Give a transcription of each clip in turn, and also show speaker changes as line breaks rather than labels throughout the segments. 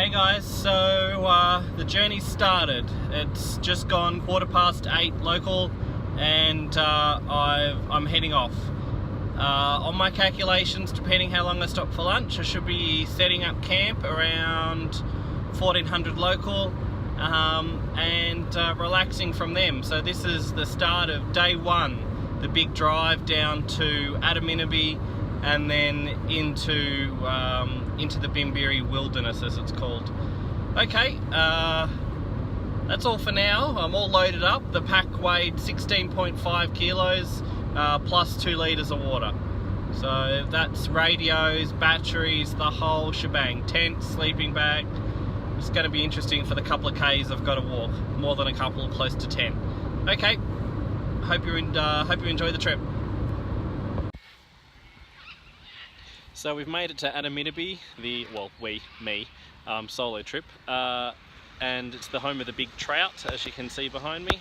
Hey guys, so the journey started. It's just gone 8:15 local, and I'm heading off. On my calculations, depending how long I stop for lunch, I should be setting up camp around 1400 local and relaxing from them. So this is the start of day one, the big drive down to Bimberi and then into the Bimberi wilderness, as it's called. Okay, that's all for now. I'm all loaded up. The pack weighed 16.5 kilos plus 2 litres of water. So that's radios, batteries, the whole shebang. Tent, sleeping bag. It's going to be interesting for the couple of Ks I've got to walk. More than a couple, close to 10. Okay, hope you enjoy the trip. So we've made it to Bimberi, me, solo trip, and it's the home of the big trout, as you can see behind me.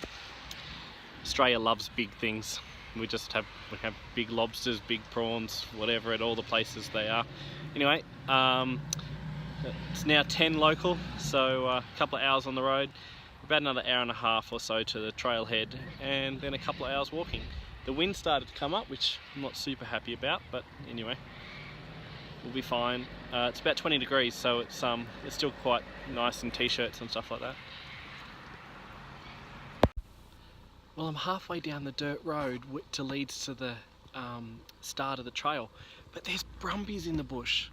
Australia loves big things. We have big lobsters, big prawns, whatever, at all the places they are. Anyway, it's now 10 local, so a couple of hours on the road, about another hour and a half or so to the trailhead, and then a couple of hours walking. The wind started to come up, which I'm not super happy about, but anyway, we'll be fine. It's about 20 degrees, so it's still quite nice in t-shirts and stuff like that. Well, I'm halfway down the dirt road which leads to the start of the trail, but there's brumbies in the bush.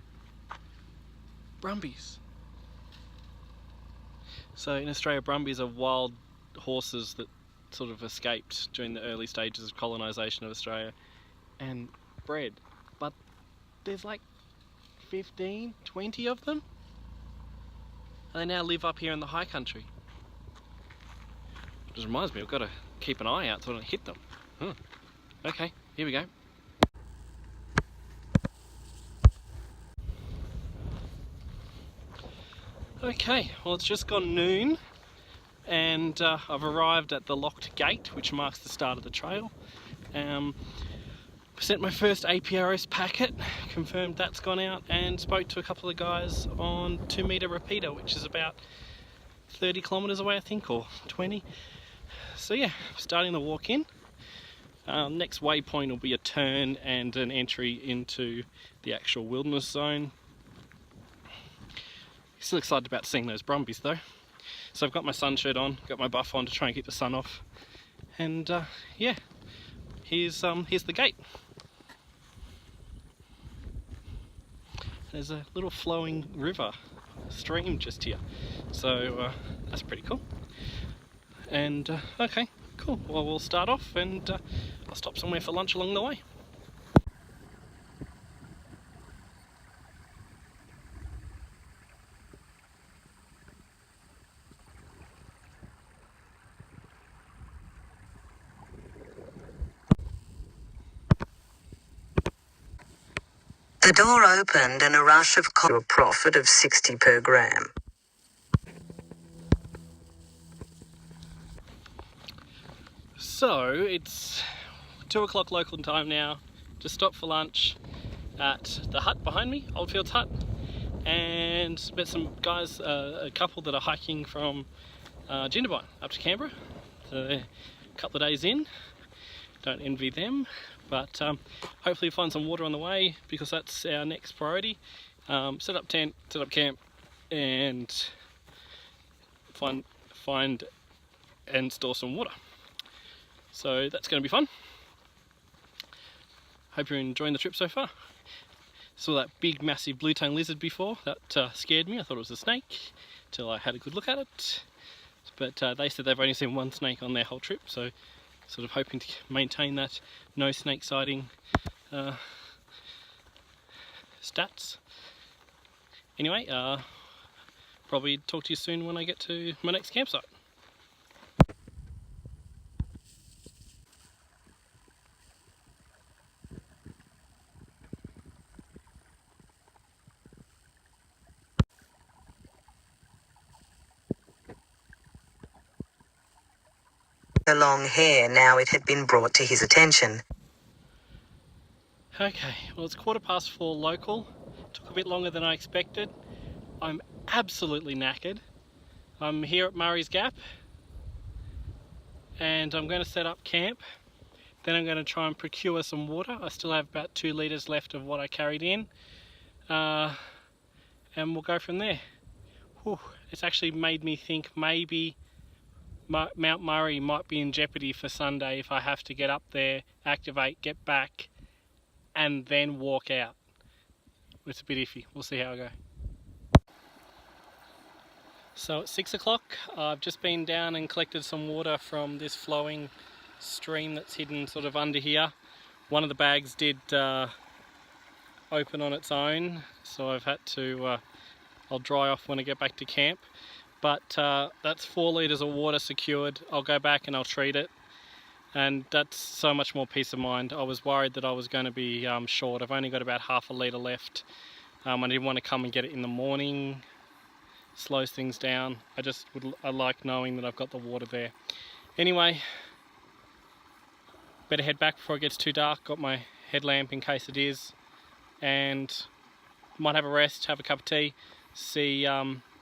Brumbies. So in Australia, brumbies are wild horses that sort of escaped during the early stages of colonisation of Australia and bred, but there's like 15, 20 of them, and they now live up here in the high country. Just reminds me, I've got to keep an eye out so I don't hit them. Okay, here we go. Okay, well, it's just gone noon, and I've arrived at the locked gate, which marks the start of the trail. Sent my first APRS packet, confirmed that's gone out, and spoke to a couple of guys on 2 metre repeater, which is about 30 kilometres away, I think, or 20. So yeah, starting the walk in. Next waypoint will be a turn and an entry into the actual wilderness zone. Still excited about seeing those brumbies though. So I've got my sun shirt on, got my buff on to try and keep the sun off, and yeah, here's the gate. There's a little flowing river, stream just here, so that's pretty cool. And okay, cool. Well, we'll start off, and I'll stop somewhere for lunch along the way.
The door opened and a rush of a profit of 60 per gram.
So it's 2 o'clock local time now. Just stopped for lunch at the hut behind me, Oldfields Hut, and met some guys, a couple that are hiking from Jindabyne up to Canberra. So a couple of days in. Don't envy them, but hopefully find some water on the way, because that's our next priority. Set up tent, set up camp, and find and store some water. So that's going to be fun. Hope you're enjoying the trip so far. Saw that big massive blue-tongued lizard before. That scared me. I thought it was a snake till I had a good look at it. But they said they've only seen one snake on their whole trip, so sort of hoping to maintain that no snake sighting stats. Anyway, probably talk to you soon when I get to my next campsite.
The long hair, now it had been brought to his attention.
Okay, well, it's 4:15 local. Took a bit longer than I expected. I'm absolutely knackered. I'm here at Murray's Gap and I'm going to set up camp. Then I'm going to try and procure some water. I still have about 2 litres left of what I carried in, and we'll go from there. Whew, it's actually made me think maybe Mount Murray might be in jeopardy for Sunday if I have to get up there, activate, get back and then walk out. It's a bit iffy. We'll see how I go. So at 6 o'clock, I've just been down and collected some water from this flowing stream that's hidden sort of under here. One of the bags did open on its own, so I've had to, I'll dry off when I get back to camp. But that's 4 litres of water secured. I'll go back and I'll treat it. And that's so much more peace of mind. I was worried that I was going to be short. I've only got about half a litre left. I didn't want to come and get it in the morning. Slows things down. I like knowing that I've got the water there. Anyway, better head back before it gets too dark. Got my headlamp in case it is, and might have a rest, have a cup of tea, see,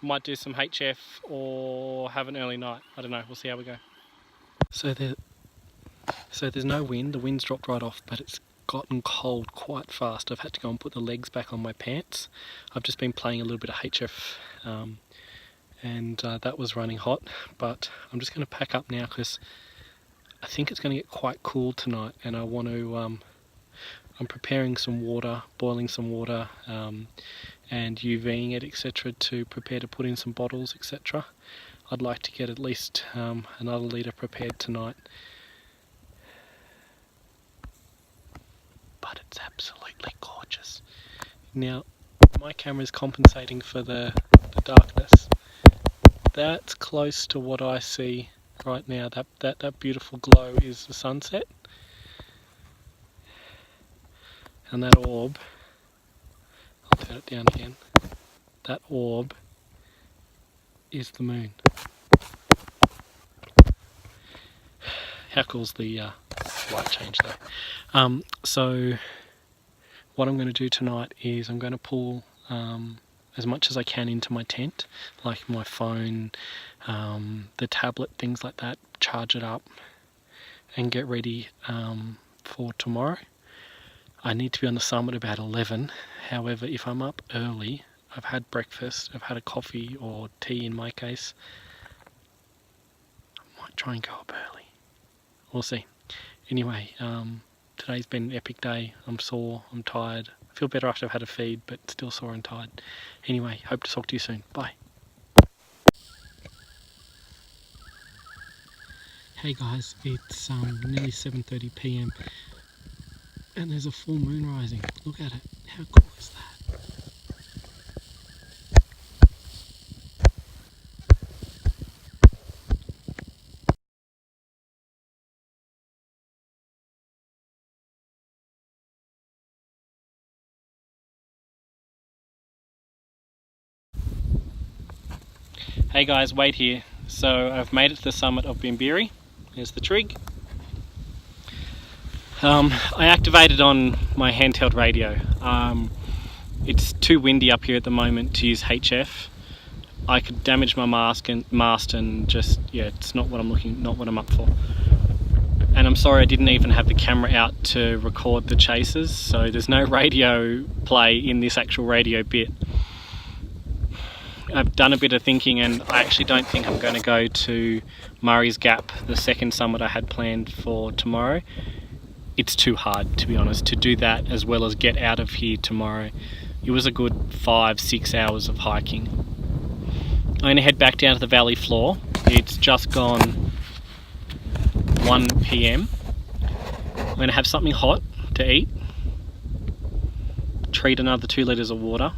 might do some HF or have an early night. I don't know, we'll see how we go. So there's no wind, the wind's dropped right off, but it's gotten cold quite fast. I've had to go and put the legs back on my pants. I've just been playing a little bit of HF, and that was running hot, but I'm just going to pack up now because I think it's going to get quite cool tonight, and I want to, I'm preparing some water, boiling some water, and UVing it, etc., to prepare to put in some bottles, etc. I'd like to get at least another litre prepared tonight. But it's absolutely gorgeous. Now, my camera is compensating for the darkness. That's close to what I see right now. That beautiful glow is the sunset. And that orb, I'll turn it down again, that orb is the moon. How cool's the light change though? So what I'm going to do tonight is I'm going to pull as much as I can into my tent, like my phone, the tablet, things like that, charge it up and get ready for tomorrow. I need to be on the summit about 11. However, if I'm up early, I've had breakfast, I've had a coffee or tea in my case, I might try and go up early. We'll see. Anyway, today's been an epic day. I'm sore, I'm tired. I feel better after I've had a feed, but still sore and tired. Anyway, hope to talk to you soon. Bye. Hey guys, it's nearly 7:30 PM and there's a full moon rising. Look at it. How cool is that? Hey guys, Wade here. So I've made it to the summit of Bimberi. There's the trig. I activated on my handheld radio. It's too windy up here at the moment to use HF. I could damage my mast and just, yeah, it's not what I'm up for. And I'm sorry I didn't even have the camera out to record the chases, so there's no radio play in this actual radio bit. I've done a bit of thinking and I actually don't think I'm going to go to Murray's Gap, the second summit I had planned for tomorrow. It's too hard, to be honest, to do that as well as get out of here tomorrow. It was a good 5-6 hours of hiking. I'm going to head back down to the valley floor. It's just gone 1 PM. I'm going to have something hot to eat, treat another 2 litres of water,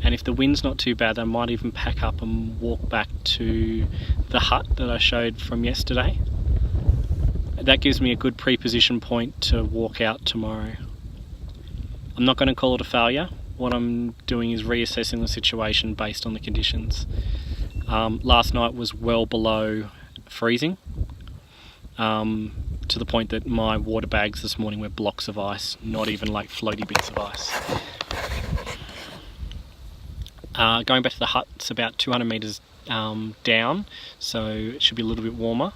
and if the wind's not too bad I might even pack up and walk back to the hut that I showed from yesterday. That gives me a good pre-position point to walk out tomorrow. I'm not going to call it a failure. What I'm doing is reassessing the situation based on the conditions. Last night was well below freezing, to the point that my water bags this morning were blocks of ice, not even like floaty bits of ice. Going back to the hut, it's about 200 metres down, so it should be a little bit warmer.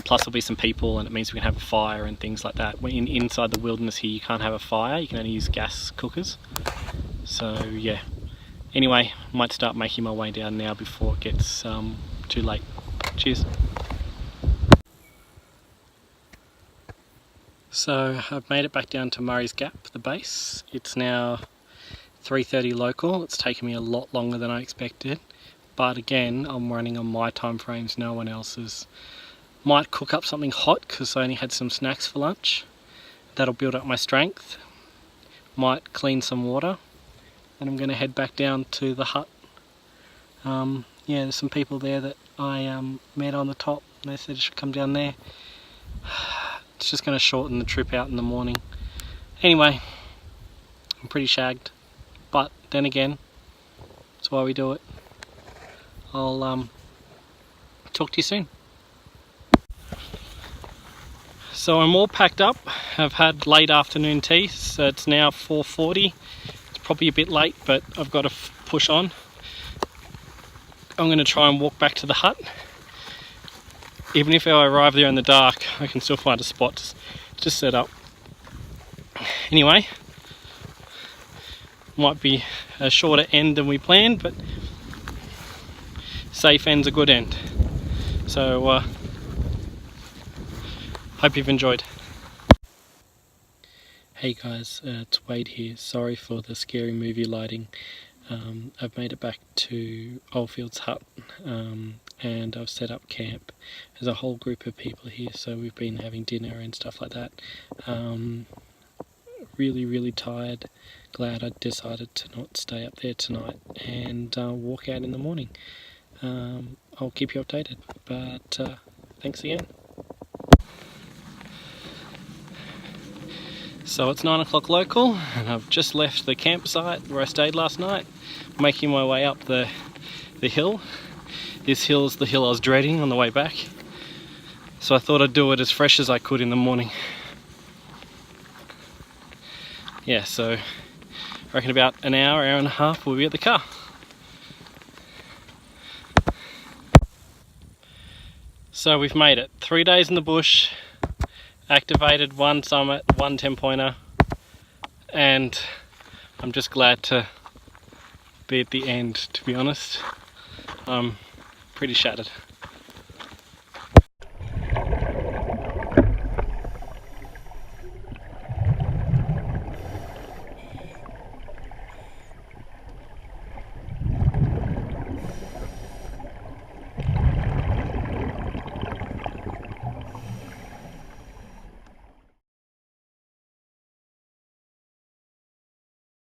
Plus there'll be some people, and it means we can have a fire and things like that. Inside the wilderness here, you can't have a fire, you can only use gas cookers. So yeah, anyway, might start making my way down now before it gets too late. Cheers. So I've made it back down to Murray's Gap, the base. It's now 3:30 local. It's taken me a lot longer than I expected, but again, I'm running on my time frames, no one else's. Might cook up something hot because I only had some snacks for lunch. That'll build up my strength. Might clean some water, and I'm going to head back down to the hut. Yeah, there's some people there that I met on the top. They said I should come down there. It's just going to shorten the trip out in the morning. Anyway, I'm pretty shagged, but then again, that's why we do it. I'll talk to you soon. So I'm all packed up. I've had late afternoon tea, so it's now 4:40. It's probably a bit late, but I've got to push on. I'm going to try and walk back to the hut. Even if I arrive there in the dark, I can still find a spot to set up. Anyway, might be a shorter end than we planned, but safe end's a good end. So hope you've enjoyed. Hey guys, it's Wade here. Sorry for the scary movie lighting. I've made it back to Oldfield's hut, and I've set up camp. There's a whole group of people here, so we've been having dinner and stuff like that. Really tired. Glad I decided to not stay up there tonight and walk out in the morning. I'll keep you updated, but thanks again. So it's 9 o'clock local, and I've just left the campsite where I stayed last night, making my way up the hill. This hill's the hill I was dreading on the way back, so I thought I'd do it as fresh as I could in the morning. Yeah, so I reckon about an hour and a half we'll be at the car. So we've made it. 3 days in the bush. Activated 1 summit, 1 10-pointer, and I'm just glad to be at the end, to be honest. I'm pretty shattered.